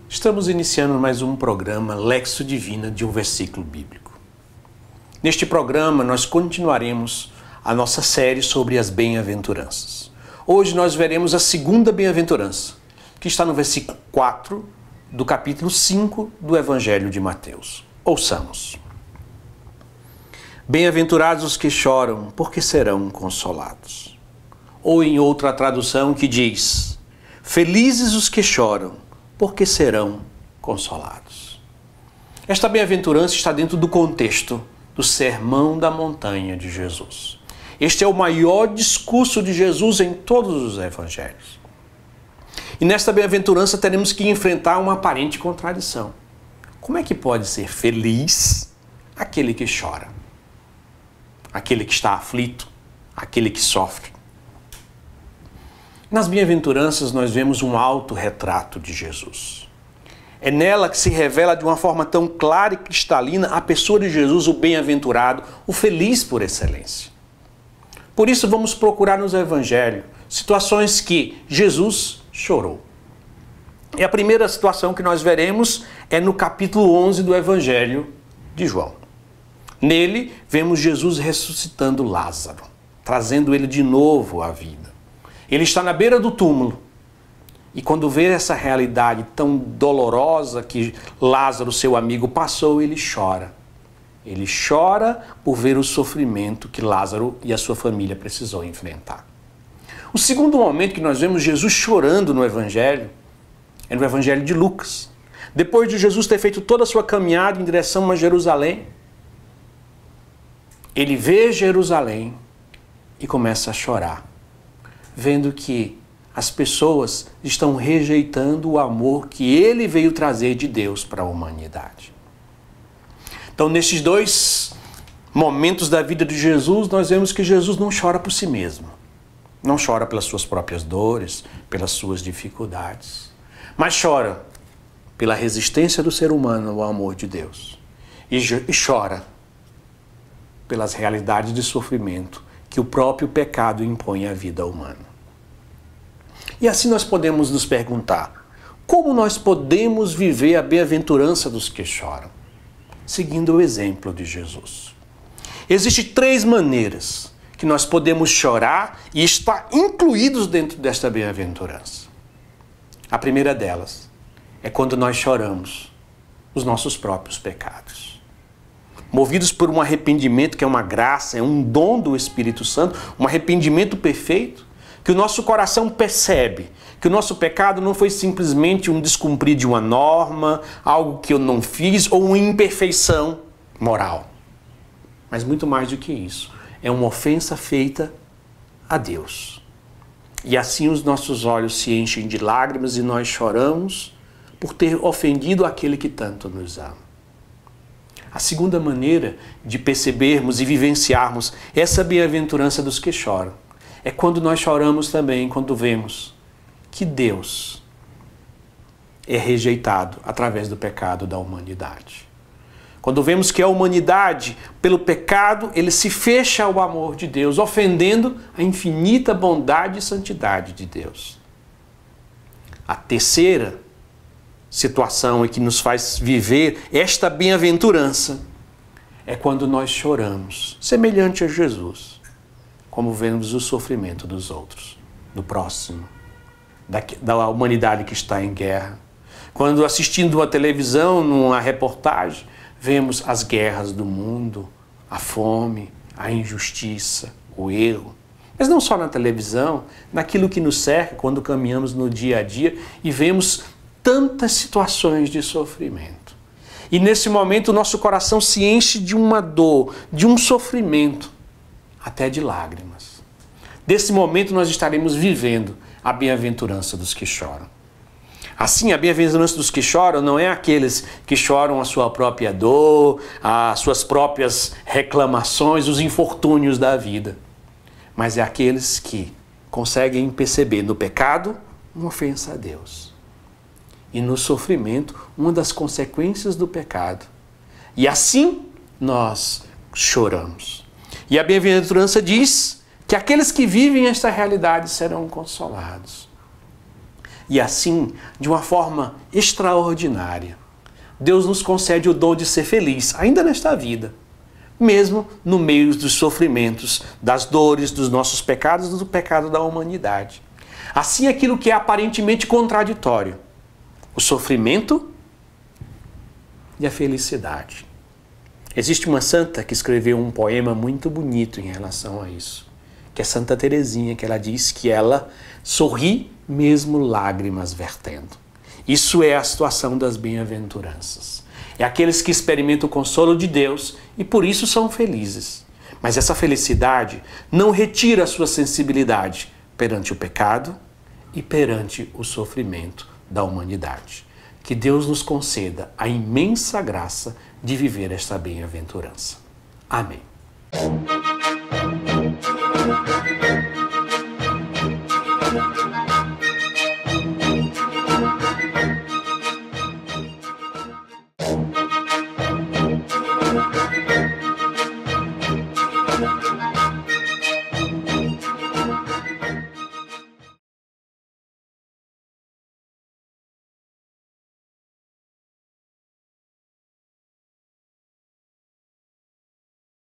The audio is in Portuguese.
Estamos iniciando mais um programa Lexo Divina de um versículo bíblico. Neste programa nós continuaremos a nossa série sobre as bem-aventuranças. Hoje nós veremos a segunda bem-aventurança, que está no versículo 4 do capítulo 5 do Evangelho de Mateus. Ouçamos. Bem-aventurados os que choram, porque serão consolados. Ou em outra tradução que diz, felizes os que choram, porque serão consolados. Esta bem-aventurança está dentro do contexto do Sermão da Montanha de Jesus. Este é o maior discurso de Jesus em todos os evangelhos. E nesta bem-aventurança teremos que enfrentar uma aparente contradição. Como é que pode ser feliz aquele que chora? Aquele que está aflito? Aquele que sofre? Nas bem-aventuranças nós vemos um autorretrato de Jesus. É nela que se revela de uma forma tão clara e cristalina a pessoa de Jesus, o bem-aventurado, o feliz por excelência. Por isso vamos procurar nos evangelhos situações que Jesus chorou. E a primeira situação que nós veremos é no capítulo 11 do Evangelho de João. Nele vemos Jesus ressuscitando Lázaro, trazendo ele de novo à vida. Ele está na beira do túmulo e quando vê essa realidade tão dolorosa que Lázaro, seu amigo, passou, ele chora. Ele chora por ver o sofrimento que Lázaro e a sua família precisou enfrentar. O segundo momento que nós vemos Jesus chorando no Evangelho é no Evangelho de Lucas. Depois de Jesus ter feito toda a sua caminhada em direção a Jerusalém, ele vê Jerusalém e começa a chorar, vendo que as pessoas estão rejeitando o amor que ele veio trazer de Deus para a humanidade. Então, nesses dois momentos da vida de Jesus, nós vemos que Jesus não chora por si mesmo. Não chora pelas suas próprias dores, pelas suas dificuldades, mas chora pela resistência do ser humano ao amor de Deus. E chora pelas realidades de sofrimento que o próprio pecado impõe à vida humana. E assim nós podemos nos perguntar, como nós podemos viver a bem-aventurança dos que choram? Seguindo o exemplo de Jesus. Existem 3 maneiras que nós podemos chorar e estar incluídos dentro desta bem-aventurança. A primeira delas é quando nós choramos os nossos próprios pecados. Movidos por um arrependimento que é uma graça, é um dom do Espírito Santo, um arrependimento perfeito, que o nosso coração percebe que o nosso pecado não foi simplesmente um descumprir de uma norma, algo que eu não fiz ou uma imperfeição moral. Mas muito mais do que isso, é uma ofensa feita a Deus. E assim os nossos olhos se enchem de lágrimas e nós choramos por ter ofendido aquele que tanto nos ama. A segunda maneira de percebermos e vivenciarmos essa bem-aventurança dos que choram é quando nós choramos também, quando vemos que Deus é rejeitado através do pecado da humanidade. Quando vemos que a humanidade, pelo pecado, ele se fecha ao amor de Deus, ofendendo a infinita bondade e santidade de Deus. A terceira situação que nos faz viver esta bem-aventurança é quando nós choramos, semelhante a Jesus, como vemos o sofrimento dos outros, do próximo, da humanidade que está em guerra. Quando assistindo a televisão, numa reportagem, vemos as guerras do mundo, a fome, a injustiça, o erro. Mas não só na televisão, naquilo que nos cerca, quando caminhamos no dia a dia e vemos tantas situações de sofrimento. E nesse momento o nosso coração se enche de uma dor, de um sofrimento, até de lágrimas. Desse momento nós estaremos vivendo a bem-aventurança dos que choram. Assim, a bem-aventurança dos que choram não é aqueles que choram a sua própria dor, as suas próprias reclamações, os infortúnios da vida. Mas é aqueles que conseguem perceber no pecado uma ofensa a Deus. E no sofrimento, uma das consequências do pecado. E assim, nós choramos. E a bem-aventurança diz que aqueles que vivem esta realidade serão consolados. E assim, de uma forma extraordinária, Deus nos concede o dom de ser feliz, ainda nesta vida, mesmo no meio dos sofrimentos, das dores, dos nossos pecados e do pecado da humanidade. Assim, aquilo que é aparentemente contraditório, o sofrimento e a felicidade. Existe uma santa que escreveu um poema muito bonito em relação a isso, que é Santa Teresinha, que ela diz que ela sorri mesmo lágrimas vertendo. Isso é a situação das bem-aventuranças. É aqueles que experimentam o consolo de Deus e por isso são felizes. Mas essa felicidade não retira a sua sensibilidade perante o pecado e perante o sofrimento da humanidade. Que Deus nos conceda a imensa graça de viver esta bem-aventurança. Amém.